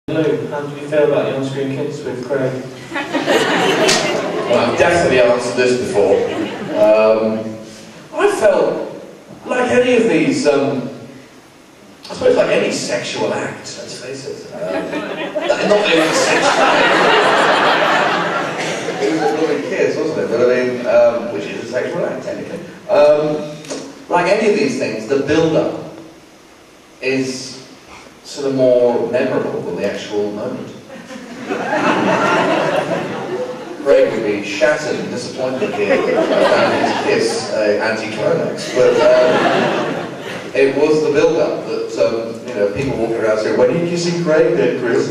Lou, how do you feel about the on-screen kids with Craig? Well, I've definitely answered this before. I felt like any of these, I suppose like any sexual act, let's face it. Not that it was a sexual act. It was a lovely kiss, wasn't it? But I mean, which is a sexual act, technically. Like any of these things, the build-up is sort of more memorable than the actual moment. Greg would be shattered and disappointed here about his kiss anti-climax, but it was the build-up that you know, people walking around saying, "When are you kissing Craig then, Chris?"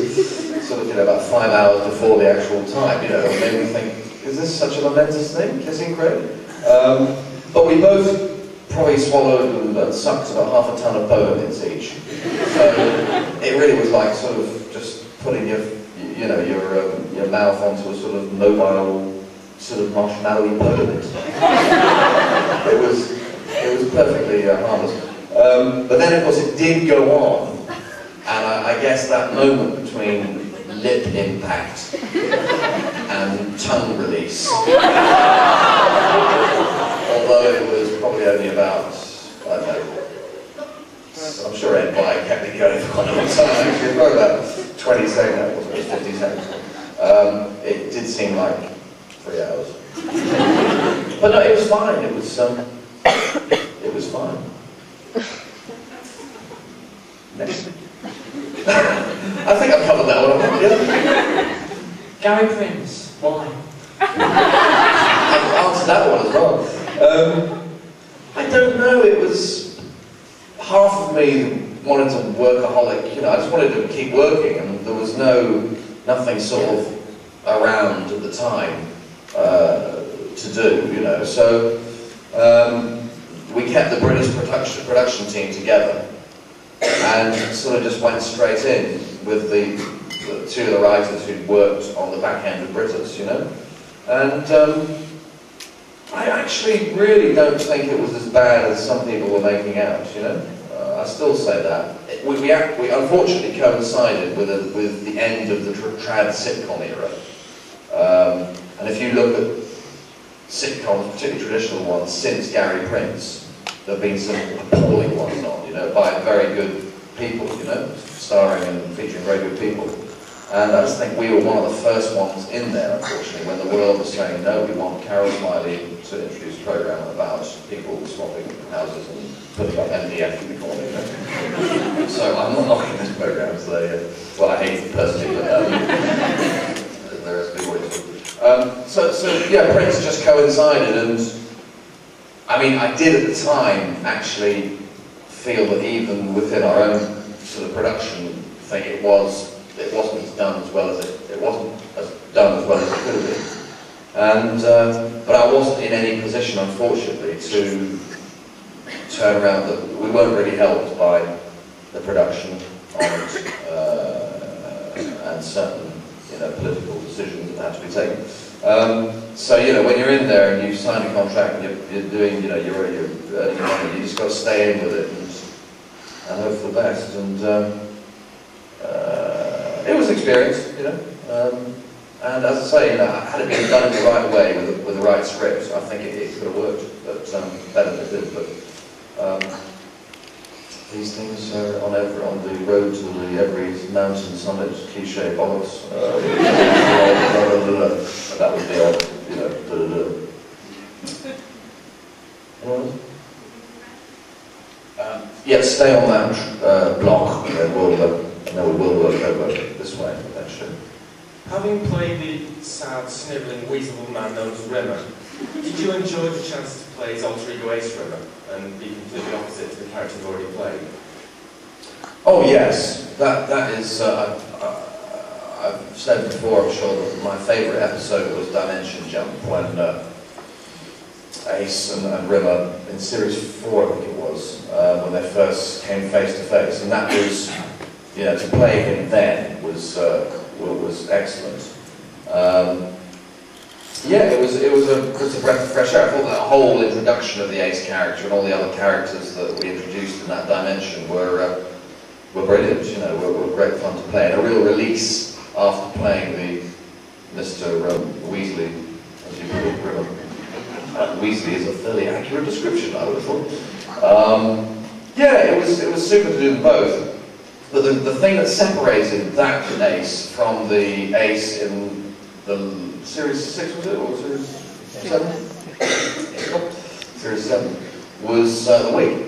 Sort of, you know, about 5 hours before the actual time, you know, it made me think, is this such a momentous thing, kissing Craig? But we both probably swallowed and sucked about half a ton of ponies each. So it really was like sort of just putting your mouth onto a sort of mobile, sort of marshmallowy pony. It was perfectly harmless. But then of course it did go on, and I guess that moment between lip impact and tongue release, although it was probably only about, I don't know, I'm sure Ed Bly kept me going for quite a long time, actually, probably about 20 seconds, or 50 seconds. It did seem like 3 hours. But no, it was fine, it was fine. Next. I think I've covered that one, haven't you? Gary Prince, why? I've answered that one as well. I don't know, it was half of me wanted to workaholic, you know, I just wanted to keep working, and there was nothing sort of around at the time to do, you know, so we kept the British production team together and sort of just went straight in with the two of the writers who'd worked on the back end of Britus, you know, and I actually really don't think it was as bad as some people were making out, you know. I still say that. We unfortunately coincided with the end of the trad sitcom era. And if you look at sitcoms, particularly traditional ones, since Gary Prince, there have been some appalling ones on, you know, by very good people, you know, starring and featuring very good people. And I just think we were one of the first ones in there, unfortunately, when the world was saying, no, we want Carol Smiley to introduce a programme about people swapping houses and putting up MDF in the corner, you know. So I'm not knocking this programme, so well, I hate it personally, but there is a big audience. So yeah, Prince just coincided, and I mean, I did at the time actually feel that even within our own sort of production thing, it wasn't done as well as it could have been. And but I wasn't in any position, unfortunately, to turn around. We weren't really helped by the production and certain, you know, political decisions that had to be taken. So you know, when you're in there and you've signed a contract and you're doing, you know, you're earning money, you just got to stay in with it and hope for the best. And it was an experience, you know. And as I say, you know, had it been done in the right way with the right script, I think it could have worked, but better than it did. But these things are on the road to every mountain summit, cliche bollocks. That would be odd, you know. Yeah, stay on that block, and then we will work over this way eventually. Having played the sad, snivelling, weaselable man known as Rimmer, did you enjoy the chance to play his alter ego Ace Rimmer and be completely opposite to the character you've already played? Oh yes, that is. I've said before, I'm sure, that my favourite episode was Dimension Jump, when Ace and Rimmer in series 4, I think it was, when they first came face to face, and that was, you know, to play him then was excellent. Yeah, it was a breath of fresh air. I thought that whole introduction of the Ace character and all the other characters that we introduced in that dimension were were brilliant, you know, were great fun to play, and a real release after playing the Mr. Weasley, as you put it. Weasley is a fairly accurate description, I would have thought. Yeah, it was super to do them both. But the thing that separated that ace from the ace in the Series 6, was it? Or Series 7? Series 7 was the wig.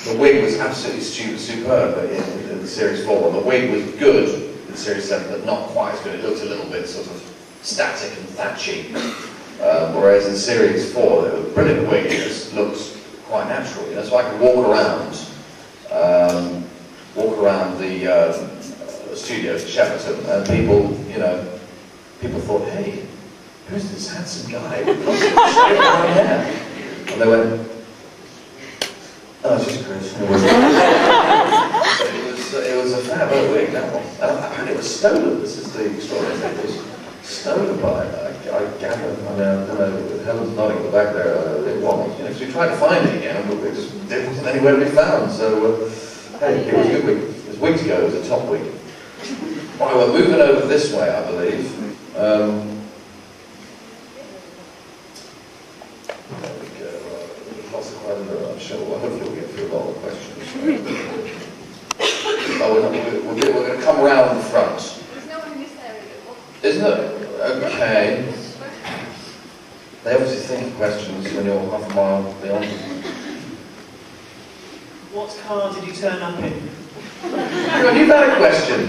The wig was absolutely superb in the Series 4. And the wig was good in Series 7, but not quite as good. It looked a little bit sort of static and thatchy. Whereas in Series 4, the brilliant wig just looked quite natural. You know? So I could walk around the studios at Shepperton, and people thought, hey, who's this handsome guy with straight brown hair? And they went, oh, it's just Chris. It was a fab wig, that one. And it was stolen. This is the extraordinary thing. It was stolen by, I gather. I don't know, Helen's nodding at the back there. It wasn't. You know, so we tried to find it again, but it wasn't anywhere to be found. So, hey, it was a good wig. It was wig to go. It was a top wig. Right, we're moving over this way, I believe. There we go. Lots of questions. I'm sure. Well, hopefully we'll get through a lot of questions. We're going to come around the front. There's no one in this area. Isn't it? Okay. They obviously think of questions when you're half a mile beyond them. What car did you turn up in? You've had a question.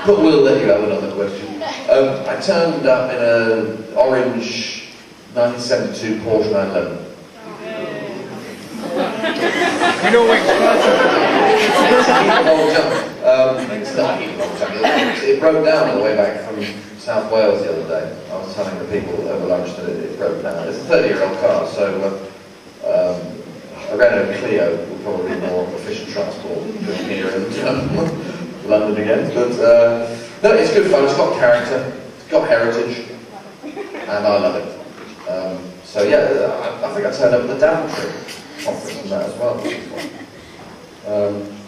But we'll let you have another question. I turned up in an orange 1972 Porsche 911. You know which It's not a heat long jump. It broke down on the way back from South Wales the other day. I was telling the people over lunch that it broke down. It's a 30-year-old car, so a Renault Clio would probably be more efficient transport between here and London again. But no, it's good fun. It's got character, it's got heritage, and I love it. So yeah, I think I turned up at the Daventry conference on that as well.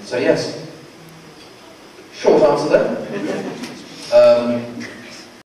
So yes, short answer there.